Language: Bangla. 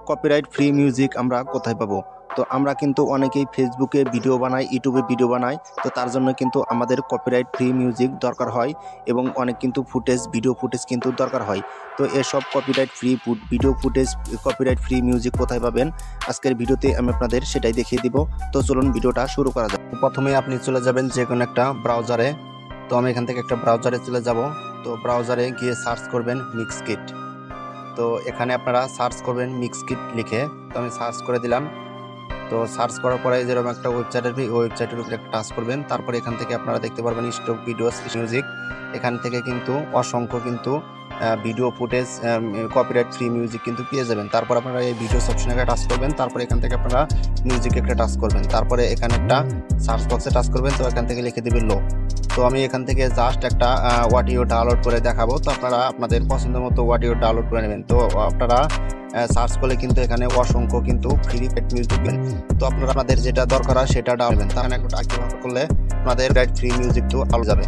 কপিরাইট ফ্রি মিউজিক আমরা কোথায় পাবো? তো আমরা কিন্তু অনেকেই ফেসবুকে ভিডিও বানাই, ইউটিউবে ভিডিও বানাই। তো তার জন্য কিন্তু আমাদের কপিরাইট ফ্রি মিউজিক দরকার হয় এবং অনেক কিন্তু ভিডিও ফুটেজ কিন্তু দরকার হয়। তো এসব copyright free video footage, copyright free music কোথায় পাবেন, আজকের ভিডিওতে আমি আপনাদের সেটাই দেখিয়ে দিব। তো চলুন ভিডিওটা শুরু করা যাক। প্রথমে আপনি চলে যাবেন যে কোনো একটা ব্রাউজারে। তো আমি এখান থেকে একটা ব্রাউজারে চলে যাব। তো ব্রাউজারে গিয়ে সার্চ করবেন মিক্সকিট। তো এখানে আপনারা সার্চ করবেন মিক্সকিট লিখে। তো আমি সার্চ করে দিলাম। তো সার্চ করার পরে যেরকম একটা ওয়েবসাইটের উপরে একটা টাচ করবেন। তারপরে এখান থেকে আপনারা দেখতে পারবেন স্টক ভিডিওস মিউজিক। এখান থেকে কিন্তু অসংখ্য কিন্তু video footage, copyright free music কিন্তু পেয়ে যাবেন। তারপর আপনারা এই ভিডিওস অপশনে একটা টাচ করবেন। তারপরে এখান থেকে আপনারা মিউজিক একটা টাচ করবেন। তারপরে এখানে একটা সার্চ বক্সে টাচ করবেন। তো এখান থেকে লিখে দেবেন লো। তো আমি এখান থেকে জাস্ট একটা অডিও ডাউনলোড করে দেখাবো। তো আপনারা আপনাদের পছন্দ মতো অডিও ডাউনলোড করে নেবেন। তো আপনারা সার্চ করলে কিন্তু এখানে অসংখ্য কিন্তু ফ্রি মিউজিক পেন। তো আপনারা আপনাদের যেটা দরকার হয় সেটা ডাউনলোড করবেন। তার একটা করলে আপনাদের ফ্রি মিউজিক তো আলো যাবে।